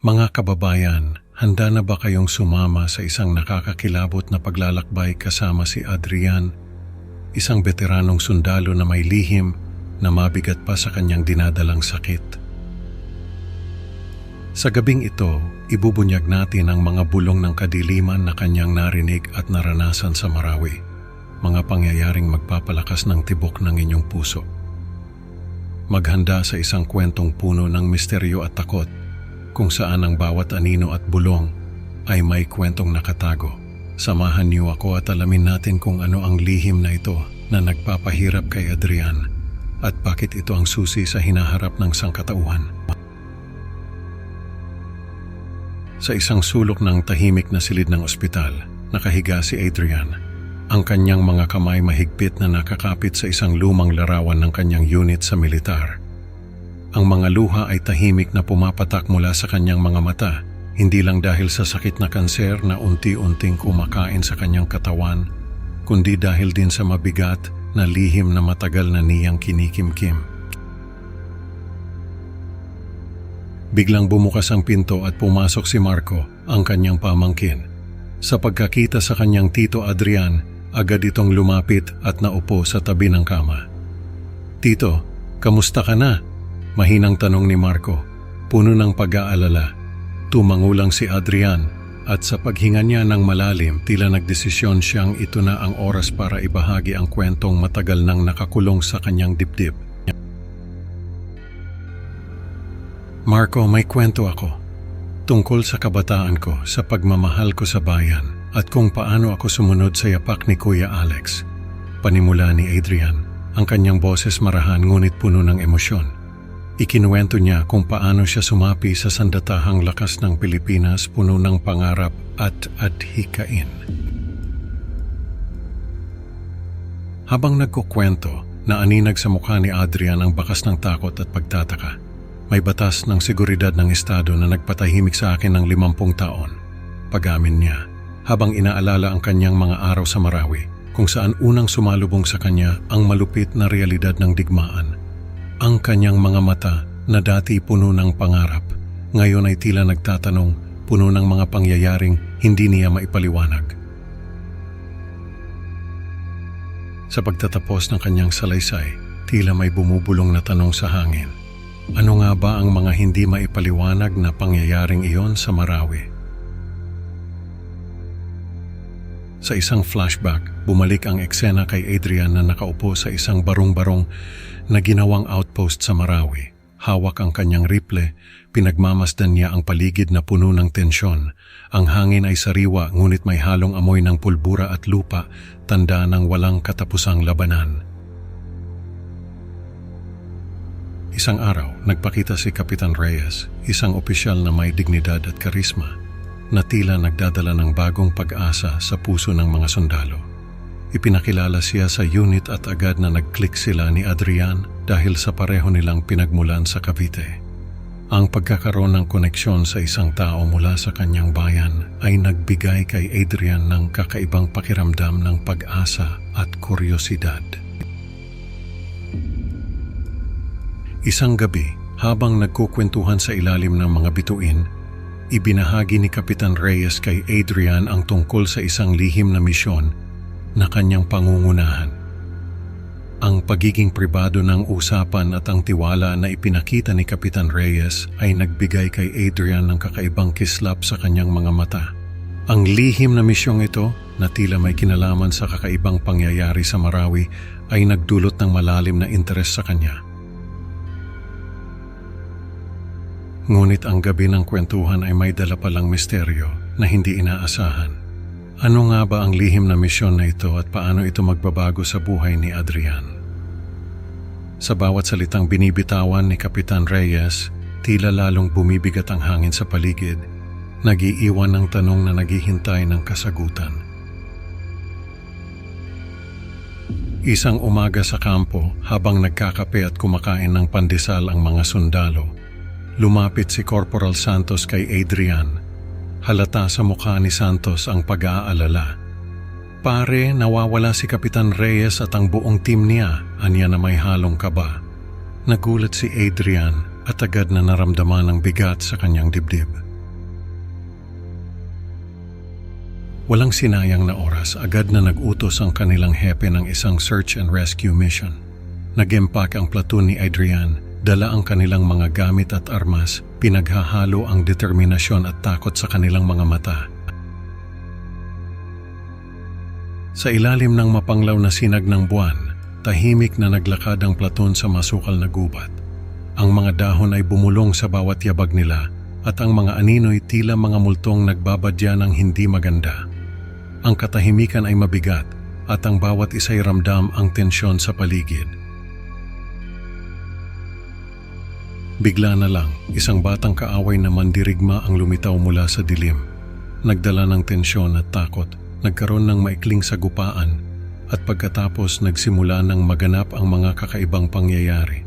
Mga kababayan, handa na ba kayong sumama sa isang nakakakilabot na paglalakbay kasama si Adrian, isang veteranong sundalo na may lihim na mabigat pa sa kanyang dinadalang sakit? Sa gabing ito, ibubunyag natin ang mga bulong ng kadiliman na kanyang narinig at naranasan sa Marawi, mga pangyayaring magpapalakas ng tibok ng inyong puso. Maghanda sa isang kwentong puno ng misteryo at takot, kung saan ang bawat anino at bulong ay may kwentong nakatago. Samahan niyo ako at alamin natin kung ano ang lihim na ito na nagpapahirap kay Adrian at bakit ito ang susi sa hinaharap ng sangkatauhan. Sa isang sulok ng tahimik na silid ng ospital, nakahiga si Adrian. Ang kanyang mga kamay mahigpit na nakakapit sa isang lumang larawan ng kanyang unit sa militar. Ang mga luha ay tahimik na pumapatak mula sa kanyang mga mata, hindi lang dahil sa sakit na kanser na unti-unting kumakain sa kanyang katawan, kundi dahil din sa mabigat na lihim na matagal na niyang kinikimkim. Biglang bumukas ang pinto at pumasok si Marco, ang kanyang pamangkin. Sa pagkakita sa kanyang tito Adrian, agad itong lumapit at naupo sa tabi ng kama. "Tito, kamusta ka na?" Mahinang tanong ni Marco, puno ng pag-aalala. Tumangulang si Adrian at sa paghinga niya ng malalim, tila nagdesisyon siyang ito na ang oras para ibahagi ang kwentong matagal nang nakakulong sa kanyang dibdib. "Marco, may kwento ako. Tungkol sa kabataan ko, sa pagmamahal ko sa bayan, at kung paano ako sumunod sa yapak ni Kuya Alex." Panimula ni Adrian, ang kanyang boses marahan ngunit puno ng emosyon. Ikinuwento niya kung paano siya sumapi sa sandatahang lakas ng Pilipinas puno ng pangarap at adhikain. Habang nagkukwento, naaninag sa mukha ni Adrian ang bakas ng takot at pagtataka. May batas ng seguridad ng estado na nagpatahimik sa akin ng 50 taon. Pag-amin niya, habang inaalala ang kanyang mga araw sa Marawi, kung saan unang sumalubong sa kanya ang malupit na realidad ng digmaan. Ang kanyang mga mata na dati puno ng pangarap, ngayon ay tila nagtatanong, puno ng mga pangyayaring hindi niya maipaliwanag. Sa pagtatapos ng kanyang salaysay, tila may bumubulong na tanong sa hangin. Ano nga ba ang mga hindi maipaliwanag na pangyayaring iyon sa Marawi? Sa isang flashback, bumalik ang eksena kay Adrian na nakaupo sa isang barong-barong na ginawang outpost sa Marawi. Hawak ang kanyang rifle, pinagmamasdan niya ang paligid na puno ng tensyon. Ang hangin ay sariwa ngunit may halong amoy ng pulbura at lupa, tanda ng walang katapusang labanan. Isang araw, nagpakita si Kapitan Reyes, isang opisyal na may dignidad at karisma, na tila nagdadala ng bagong pag-asa sa puso ng mga sundalo. Ipinakilala siya sa unit at agad na nag-click sila ni Adrian dahil sa pareho nilang pinagmulan sa Cavite. Ang pagkakaroon ng koneksyon sa isang tao mula sa kanyang bayan ay nagbigay kay Adrian ng kakaibang pakiramdam ng pag-asa at kuryosidad. Isang gabi, habang nagkukwentuhan sa ilalim ng mga bituin, ibinahagi ni Kapitan Reyes kay Adrian ang tungkol sa isang lihim na misyon na kanyang pangungunahan. Ang pagiging pribado ng usapan at ang tiwala na ipinakita ni Kapitan Reyes ay nagbigay kay Adrian ng kakaibang kislap sa kanyang mga mata. Ang lihim na misyong ito, na tila may kinalaman sa kakaibang pangyayari sa Marawi, ay nagdulot ng malalim na interes sa kanya. Ngunit ang gabi ng kwentuhan ay may dala palang misteryo na hindi inaasahan. Ano nga ba ang lihim na misyon na ito at paano ito magbabago sa buhay ni Adrian? Sa bawat salitang binibitawan ni Kapitan Reyes, tila lalong bumibigat ang hangin sa paligid, nag-iiwan ng tanong na naghihintay ng kasagutan. Isang umaga sa kampo, habang nagkakape at kumakain ng pandesal ang mga sundalo, lumapit si Corporal Santos kay Adrian. Halata sa mukha ni Santos ang pag-aalala. "Pare, nawawala si Kapitan Reyes at ang buong team niya," anya na may halong kaba. Nagulat si Adrian at agad na naramdaman ang bigat sa kanyang dibdib. Walang sinayang na oras, agad na nag-utos ang kanilang hepe ng isang search and rescue mission. Nag-empak ang platoon ni Adrian, dala ang kanilang mga gamit at armas, pinaghahalo ang determinasyon at takot sa kanilang mga mata. Sa ilalim ng mapanglaw na sinag ng buwan, tahimik na naglakad ang platoon sa masukal na gubat. Ang mga dahon ay bumulong sa bawat yabag nila at ang mga anino'y tila mga multong nagbabadya ng hindi maganda. Ang katahimikan ay mabigat at ang bawat isa'y ramdam ang tensyon sa paligid. Bigla na lang, isang batang kaaway na mandirigma ang lumitaw mula sa dilim. Nagdala ng tensyon at takot, nagkaroon ng maikling sagupaan at pagkatapos nagsimula ng maganap ang mga kakaibang pangyayari.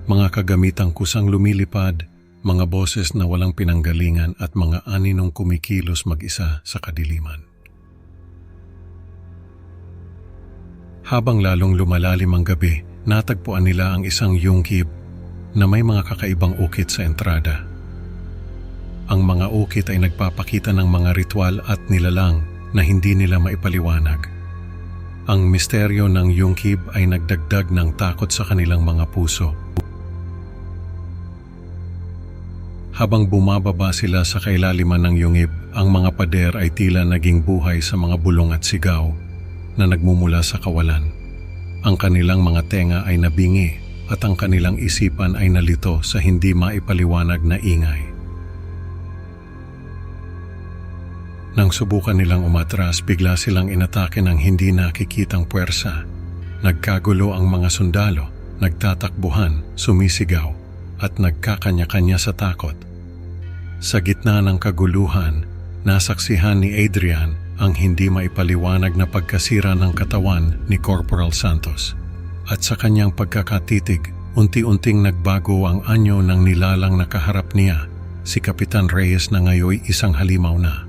Mga kagamitang kusang lumilipad, mga boses na walang pinanggalingan at mga aninong kumikilos mag-isa sa kadiliman. Habang lalong lumalalim ang gabi, natagpuan nila ang isang yungkib na may mga kakaibang ukit sa entrada. Ang mga ukit ay nagpapakita ng mga ritual at nilalang na hindi nila maipaliwanag. Ang misteryo ng yungkib ay nagdagdag ng takot sa kanilang mga puso. Habang bumababa sila sa kailaliman ng yungib, ang mga pader ay tila naging buhay sa mga bulong at sigaw na nagmumula sa kawalan. Ang kanilang mga tenga ay nabingi at ang kanilang isipan ay nalito sa hindi maipaliwanag na ingay. Nang subukan nilang umatras, bigla silang inatake ng hindi nakikitang puwersa. Nagkagulo ang mga sundalo, nagtatakbuhan, sumisigaw, at nagkakanya-kanya sa takot. Sa gitna ng kaguluhan, nasaksihan ni Adrian ang hindi maipaliwanag na pagkasira ng katawan ni Corporal Santos. At sa kanyang pagkakatitig, unti-unting nagbago ang anyo ng nilalang na kaharap niya, si Kapitan Reyes na ngayoy isang halimaw na.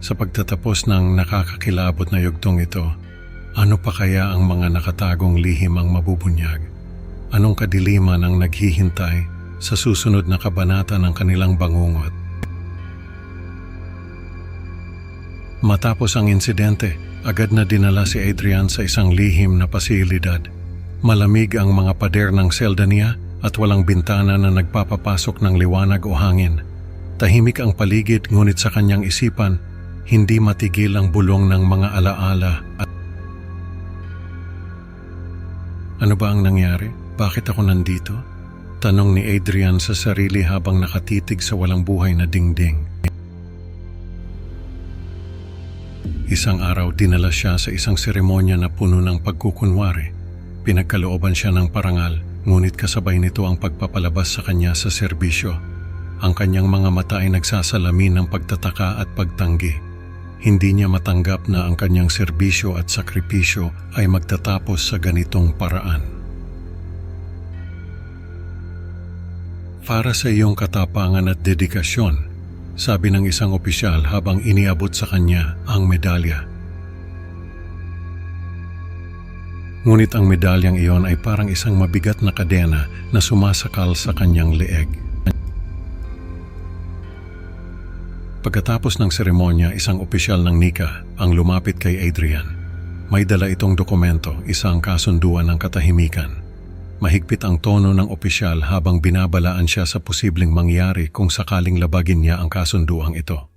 Sa pagtatapos ng nakakakilabot na yugtong ito, ano pa kaya ang mga nakatagong lihim ang mabubunyag? Anong kadiliman ang naghihintay sa susunod na kabanata ng kanilang bangungot? Matapos ang insidente, agad na dinala si Adrian sa isang lihim na pasilidad. Malamig ang mga pader ng selda niya at walang bintana na nagpapapasok ng liwanag o hangin. Tahimik ang paligid, ngunit sa kanyang isipan, hindi matigil ang bulong ng mga alaala. Ano ba ang nangyari? Bakit ako nandito? Tanong ni Adrian sa sarili habang nakatitig sa walang buhay na dingding. Isang araw, dinala siya sa isang seremonya na puno ng pagkukunwari. Pinagkalooban siya ng parangal, ngunit kasabay nito ang pagpapalabas sa kanya sa serbisyo. Ang kanyang mga mata ay nagsasalamin ng pagtataka at pagtanggi. Hindi niya matanggap na ang kanyang serbisyo at sakripisyo ay magtatapos sa ganitong paraan. Para sa iyong katapangan at dedikasyon, sabi ng isang opisyal habang iniabot sa kanya ang medalya. Ngunit ang medalyang iyon ay parang isang mabigat na kadena na sumasakal sa kanyang leeg. Pagkatapos ng seremonya, isang opisyal ng NICA ang lumapit kay Adrian. May dala itong dokumento, isang kasunduan ng katahimikan. Mahigpit ang tono ng opisyal habang binabalaan siya sa posibleng mangyari kung sakaling labagin niya ang kasunduang ito.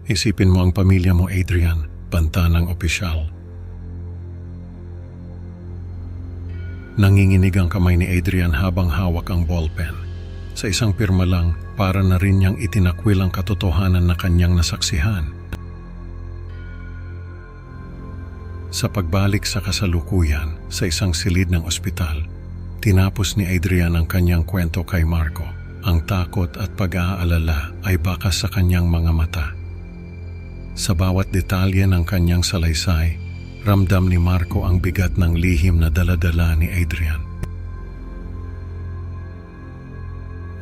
Isipin mo ang pamilya mo, Adrian, banta ng opisyal. Nanginginig ang kamay ni Adrian habang hawak ang ballpen. Sa isang pirma lang, para na rin niyang itinakwil ang katotohanan na kanyang nasaksihan. Sa pagbalik sa kasalukuyan sa isang silid ng ospital, tinapos ni Adrian ang kanyang kwento kay Marco. Ang takot at pag-aalala ay bakas sa kanyang mga mata. Sa bawat detalye ng kanyang salaysay, ramdam ni Marco ang bigat ng lihim na dala-dala ni Adrian.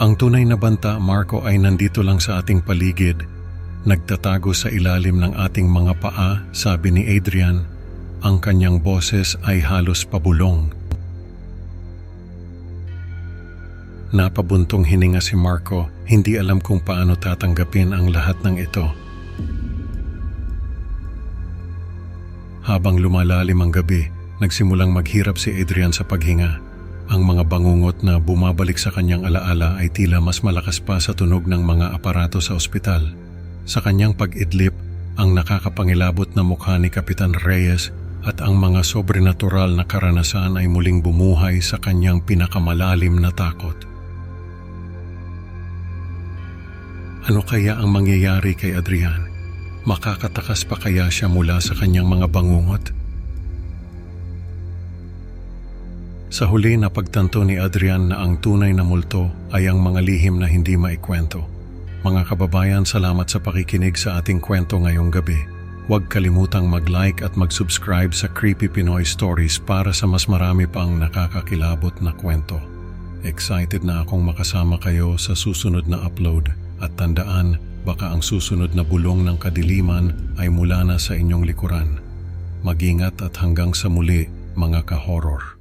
Ang tunay na banta, Marco, ay nandito lang sa ating paligid, nagtatago sa ilalim ng ating mga paa, sabi ni Adrian. Ang kanyang boses ay halos pabulong. Napabuntong hininga si Marco, hindi alam kung paano tatanggapin ang lahat ng ito. Habang lumalalim ang gabi, nagsimulang maghirap si Adrian sa paghinga. Ang mga bangungot na bumabalik sa kanyang alaala ay tila mas malakas pa sa tunog ng mga aparato sa ospital. Sa kanyang pag-idlip, ang nakakapangilabot na mukha ni Kapitan Reyes at ang mga sobrenatural na karanasan ay muling bumuhay sa kanyang pinakamalalim na takot. Ano kaya ang mangyayari kay Adrian? Makakatakas pa kaya siya mula sa kanyang mga bangungot? Sa huli na pagtanto ni Adrian na ang tunay na multo ay ang mga lihim na hindi maikwento. Mga kababayan, salamat sa pakikinig sa ating kwento ngayong gabi. Huwag kalimutang mag-like at mag-subscribe sa Creepy Pinoy Stories para sa mas marami pang nakakakilabot na kwento. Excited na akong makasama kayo sa susunod na upload. At tandaan, baka ang susunod na bulong ng kadiliman ay mula na sa inyong likuran. Mag-ingat at hanggang sa muli, mga ka-horror.